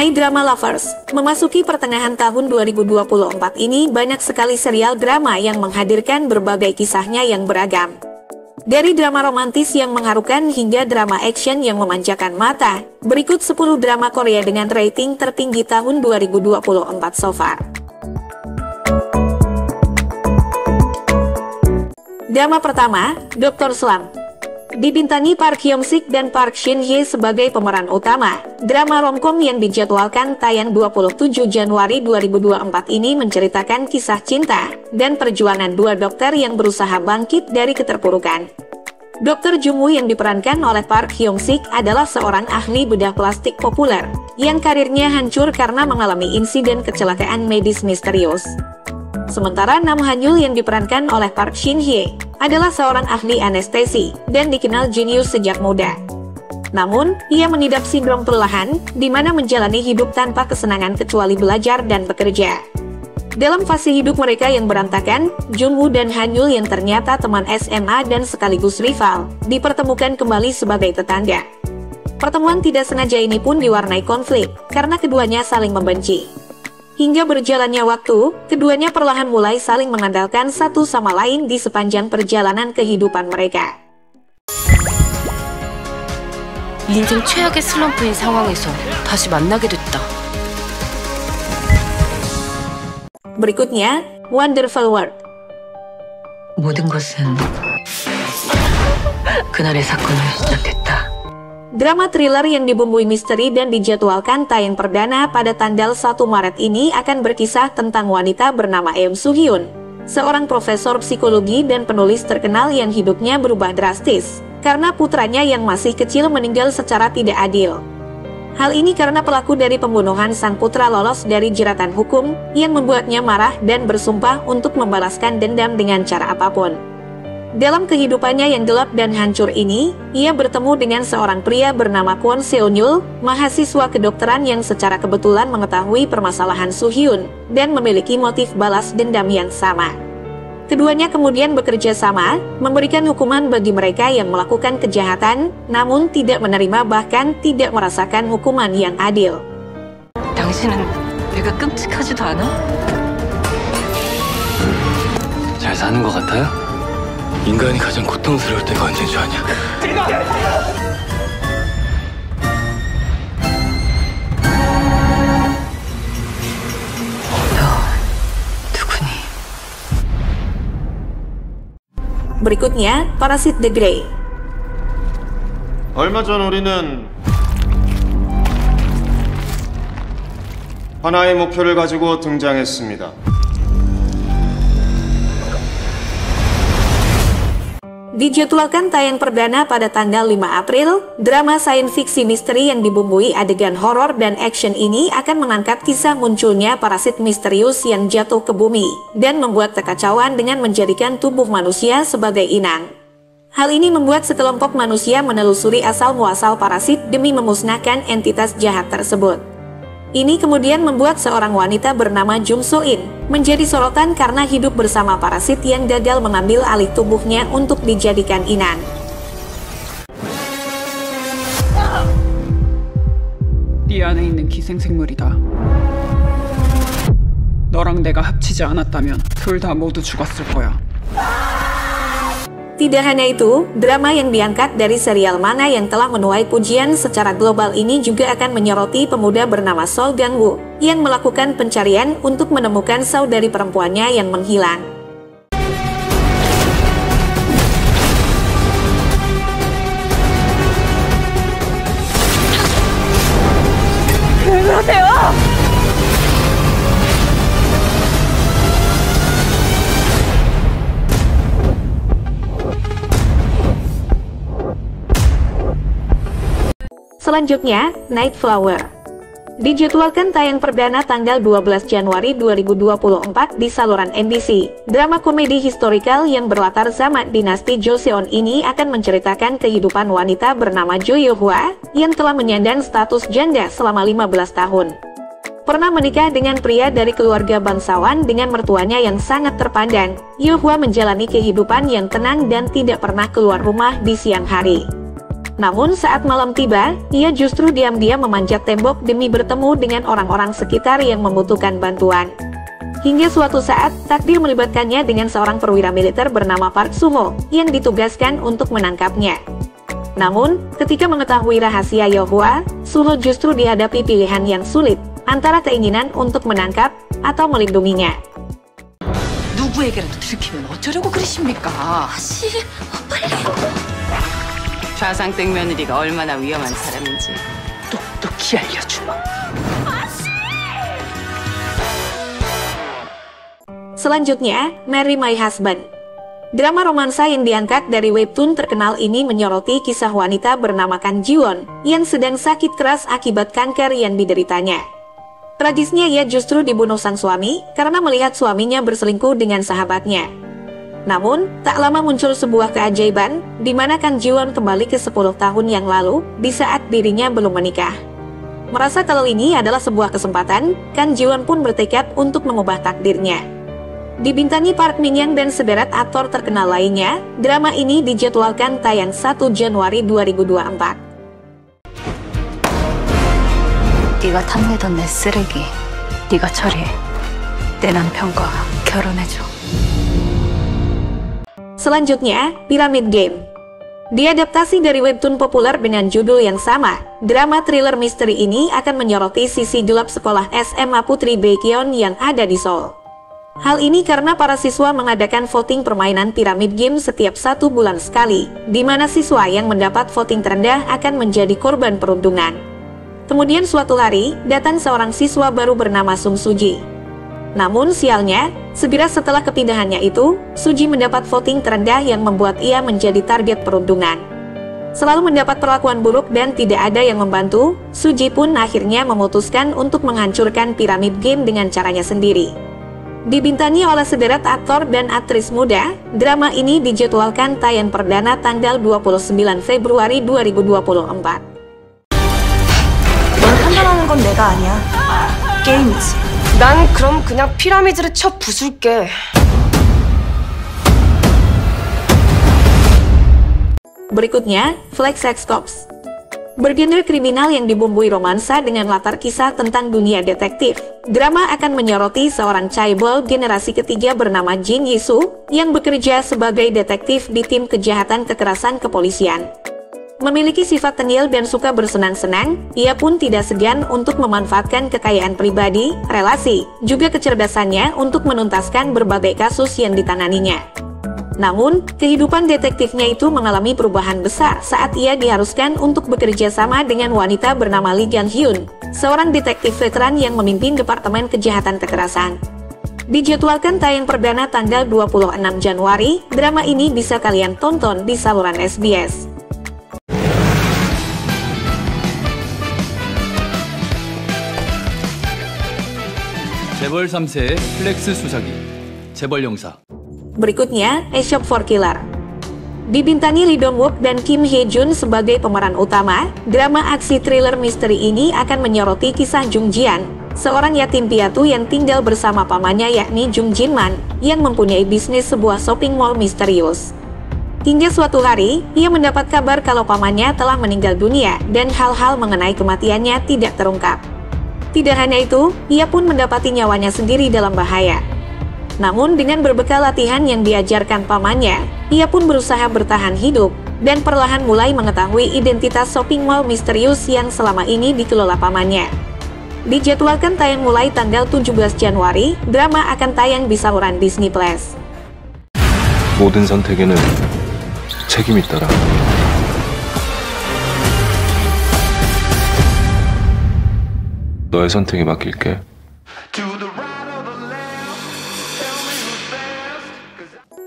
Hai drama lovers, memasuki pertengahan tahun 2024 ini banyak sekali serial drama yang menghadirkan berbagai kisahnya yang beragam. Dari drama romantis yang mengharukan hingga drama action yang memanjakan mata, berikut 10 drama Korea dengan rating tertinggi tahun 2024 so far. Drama pertama, Dr. Slump. Dibintangi Park Hyung Sik dan Park Shin Hye sebagai pemeran utama, drama romcom yang dijadwalkan tayang 27 Januari 2024 ini menceritakan kisah cinta dan perjuangan dua dokter yang berusaha bangkit dari keterpurukan. Dr. Jung Woo yang diperankan oleh Park Hyung Sik adalah seorang ahli bedah plastik populer yang karirnya hancur karena mengalami insiden kecelakaan medis misterius. Sementara Nam Han Yul yang diperankan oleh Park Shin Hye adalah seorang ahli anestesi dan dikenal jenius sejak muda. Namun, ia mengidap sindrom kelelahan, di mana menjalani hidup tanpa kesenangan kecuali belajar dan bekerja. Dalam fase hidup mereka yang berantakan, Jung Woo dan Han Yul yang ternyata teman SMA dan sekaligus rival, dipertemukan kembali sebagai tetangga. Pertemuan tidak sengaja ini pun diwarnai konflik, karena keduanya saling membenci. Hingga berjalannya waktu, keduanya perlahan mulai saling mengandalkan satu sama lain di sepanjang perjalanan kehidupan mereka. 인생 최악의 슬럼프인 상황에서 다시 만나게 됐다. Berikutnya, Wonderful World. 모든 것은 그날의 사건으로 시작됐다. Drama thriller yang dibumbui misteri dan dijadwalkan tayang perdana pada tanggal 1 Maret ini akan berkisah tentang wanita bernama Eun Soo Hyun, seorang profesor psikologi dan penulis terkenal yang hidupnya berubah drastis karena putranya yang masih kecil meninggal secara tidak adil. Hal ini karena pelaku dari pembunuhan sang putra lolos dari jeratan hukum yang membuatnya marah dan bersumpah untuk membalaskan dendam dengan cara apapun. Dalam kehidupannya yang gelap dan hancur ini, ia bertemu dengan seorang pria bernama Kwon Seon-yul, mahasiswa kedokteran yang secara kebetulan mengetahui permasalahan Soo Hyun dan memiliki motif balas dendam yang sama. Keduanya kemudian bekerja sama, memberikan hukuman bagi mereka yang melakukan kejahatan, namun tidak menerima bahkan tidak merasakan hukuman yang adil. 당신은 내가 끔찍하지도 않아? 잘 사는 것 같아요? 인간이 가장 고통스러울 때가 언제인 줄 아냐? 너 누구니? Berikutnya, Parasite the Grey. 얼마 전 우리는 하나의 목표를 가지고 등장했습니다. Dijadwalkan tayang perdana pada tanggal 5 April, drama science fiction misteri yang dibumbui adegan horor dan action ini akan mengangkat kisah munculnya parasit misterius yang jatuh ke bumi dan membuat kekacauan dengan menjadikan tubuh manusia sebagai inang. Hal ini membuat sekelompok manusia menelusuri asal-muasal parasit demi memusnahkan entitas jahat tersebut. Ini kemudian membuat seorang wanita bernama Jung So-in menjadi sorotan karena hidup bersama parasit yang gagal mengambil alih tubuhnya untuk dijadikan inang. 네 안에 있는 기생생물이다. 너랑 내가 합치지 않았다면 둘 다 모두 죽었을 거야. Tidak hanya itu, drama yang diangkat dari serial mana yang telah menuai pujian secara global ini juga akan menyoroti pemuda bernama Sol Gang-woo yang melakukan pencarian untuk menemukan saudari perempuannya yang menghilang. Selanjutnya, Night Flower. Dijadwalkan tayang perdana tanggal 12 Januari 2024 di saluran MBC. Drama komedi historikal yang berlatar zaman dinasti Joseon ini akan menceritakan kehidupan wanita bernama Jo Yo-hwa yang telah menyandang status janda selama 15 tahun. Pernah menikah dengan pria dari keluarga bangsawan dengan mertuanya yang sangat terpandang, Yo-hwa menjalani kehidupan yang tenang dan tidak pernah keluar rumah di siang hari. Namun saat malam tiba, ia justru diam-diam memanjat tembok demi bertemu dengan orang-orang sekitar yang membutuhkan bantuan. Hingga suatu saat, takdir melibatkannya dengan seorang perwira militer bernama Park Suho, yang ditugaskan untuk menangkapnya. Namun, ketika mengetahui rahasia Yohwa, Suho justru dihadapi pilihan yang sulit, antara keinginan untuk menangkap atau melindunginya. 누구에게라도 들키면 어쩌려고 그러십니까? 아씨, 빨리. 좌상댁 며느리가 얼마나 위험한 사람인지 똑똑히 알려주마. Selanjutnya, Marry My Husband. Drama romansa yang diangkat dari webtoon terkenal ini menyoroti kisah wanita bernama Kang Ji-won yang sedang sakit keras akibat kanker yang dideritanya. Tragisnya ia justru dibunuh sang suami karena melihat suaminya berselingkuh dengan sahabatnya. Namun, tak lama muncul sebuah keajaiban di mana Kang Ji-won kembali ke 10 tahun yang lalu di saat dirinya belum menikah. Merasa kalau ini adalah sebuah kesempatan, Kang Ji-won pun bertekad untuk mengubah takdirnya. Dibintangi Park Min-young dan sederet aktor terkenal lainnya, drama ini dijadwalkan tayang 1 Januari 2024. 네가 탐내던 내 쓰레기 네가 처리해. 내 남편과 결혼해줘. Selanjutnya, Pyramid Game. Diadaptasi dari webtoon populer dengan judul yang sama, drama thriller misteri ini akan menyoroti sisi gelap sekolah SMA Putri Baekhyun yang ada di Seoul. Hal ini karena para siswa mengadakan voting permainan Pyramid Game setiap 1 bulan sekali, di mana siswa yang mendapat voting terendah akan menjadi korban perundungan. Kemudian suatu hari, datang seorang siswa baru bernama Sung Suji. Namun sialnya, segera setelah kepindahannya itu, Suji mendapat voting terendah yang membuat ia menjadi target perundungan. Selalu mendapat perlakuan buruk dan tidak ada yang membantu, Suji pun akhirnya memutuskan untuk menghancurkan Pyramid Game dengan caranya sendiri. Dibintangi oleh sederet aktor dan aktris muda, drama ini dijadwalkan tayang perdana tanggal 29 Februari 2024. 널 판단하는 건 내가 아니야. 게임이지. 난 그럼 그냥 피라미드를 쳐 부술게. Berikutnya, Flag Sex Cops. Bergenre kriminal yang dibumbui romansa dengan latar kisah tentang dunia detektif. Drama akan menyoroti seorang chaebol generasi ketiga bernama Jin Yi-soo yang bekerja sebagai detektif di tim kejahatan kekerasan kepolisian. Memiliki sifat tengil dan suka bersenang-senang, ia pun tidak segan untuk memanfaatkan kekayaan pribadi, relasi, juga kecerdasannya untuk menuntaskan berbagai kasus yang ditanganinya. Namun, kehidupan detektifnya itu mengalami perubahan besar saat ia diharuskan untuk bekerja sama dengan wanita bernama Lee Gan-hyun, seorang detektif veteran yang memimpin Departemen Kejahatan Kekerasan. Dijadwalkan tayang perdana tanggal 26 Januari, drama ini bisa kalian tonton di saluran SBS. 재벌 3세의 플렉스 수사기, 재벌 용사. Berikutnya, A Shop for Killer. Dibintangi Lee Dong-wook dan Kim Hye-jun sebagai pemeran utama, drama aksi thriller misteri ini akan menyoroti kisah Jung Jian, seorang yatim piatu yang tinggal bersama pamannya yakni Jung Jin-man, yang mempunyai bisnis sebuah shopping mall misterius. Hingga suatu hari, ia mendapat kabar kalau pamannya telah meninggal dunia dan hal-hal mengenai kematiannya tidak terungkap. Tidak hanya itu, ia pun mendapati nyawanya sendiri dalam bahaya. Namun dengan berbekal latihan yang diajarkan pamannya, ia pun berusaha bertahan hidup, dan perlahan mulai mengetahui identitas shopping mall misterius yang selama ini dikelola pamannya. Dijadwalkan tayang mulai tanggal 17 Januari, drama akan tayang di saluran Disney+. 모든 선택에는 책임이 있더라. 너의 선택에 맡길게.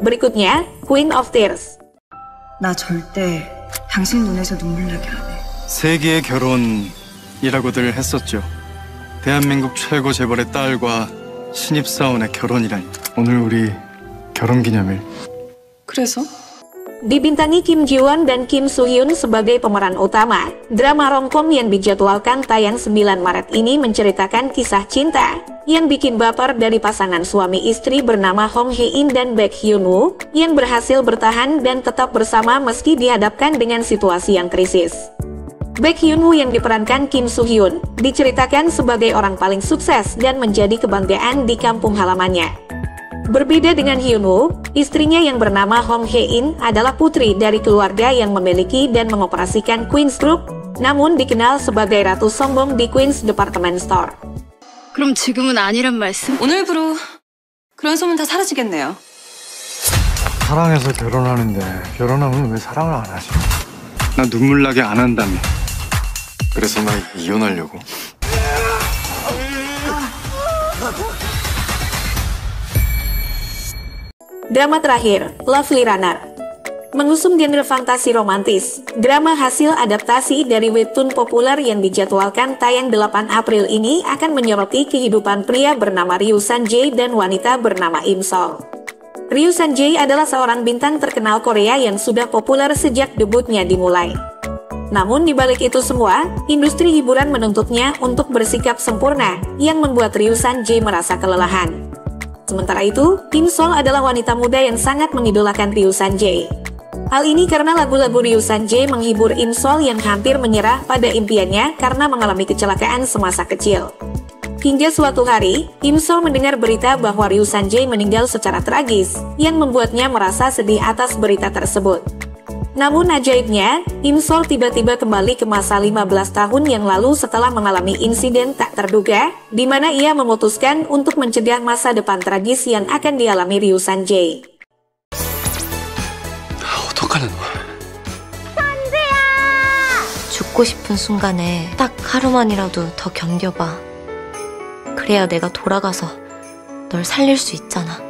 Berikutnya, Queen of Tears. 나 절대 당신 눈에서 눈물 나게 안 해. 세기의 결혼이라고들 했었죠. 대한민국 최고 재벌의 딸과 신입사원의 결혼이라니. 오늘 우리 결혼기념일. 그래서? Dibintangi Kim Ji-won dan Kim Soo-hyun sebagai pemeran utama, drama romcom yang dijadwalkan tayang 9 Maret ini menceritakan kisah cinta yang bikin baper dari pasangan suami istri bernama Hong Hae-in dan Baek Hyun-woo yang berhasil bertahan dan tetap bersama meski dihadapkan dengan situasi yang krisis. Baek Hyun-woo yang diperankan Kim Soo-hyun diceritakan sebagai orang paling sukses dan menjadi kebanggaan di kampung halamannya. Berbeda dengan Hyun-woo, istrinya yang bernama Hong Hae-in adalah putri dari keluarga yang memiliki dan mengoperasikan Queen's Group, namun dikenal sebagai ratu sombong di Queen's Department Store. 그럼 지금은 아니란 말씀? 오늘부로 그런 소문 다 사라지겠네요. 사랑해서 결혼하는데 결혼하면 왜 사랑을 안 하지? 나 눈물 나게 안 한다며. 그래서 나 이혼하려고. Drama terakhir, Lovely Runner. Mengusung genre fantasi romantis, drama hasil adaptasi dari webtoon populer yang dijadwalkan tayang 8 April ini akan menyoroti kehidupan pria bernama Ryu San-jae dan wanita bernama Im Sol. Ryu San-jae adalah seorang bintang terkenal Korea yang sudah populer sejak debutnya dimulai. Namun di balik itu semua, industri hiburan menuntutnya untuk bersikap sempurna yang membuat Ryu San-jae merasa kelelahan. Sementara itu, Im Sol adalah wanita muda yang sangat mengidolakan Ryu San-jae. Hal ini karena lagu-lagu Ryu San-jae menghibur Im Sol yang hampir menyerah pada impiannya karena mengalami kecelakaan semasa kecil. Hingga suatu hari, Im Sol mendengar berita bahwa Ryu San-jae meninggal secara tragis, yang membuatnya merasa sedih atas berita tersebut. Namun ajaibnya, Im Sol tiba-tiba kembali ke masa 15 tahun yang lalu setelah mengalami insiden tak terduga, di mana ia memutuskan untuk mencegah masa depan tragis yang akan dialami Ryu San-jae. 어떡하는 거야? 죽고 싶은 순간에 딱 하루만이라도 더 견뎌봐. 그래야 내가 돌아가서 널 살릴 수 있잖아.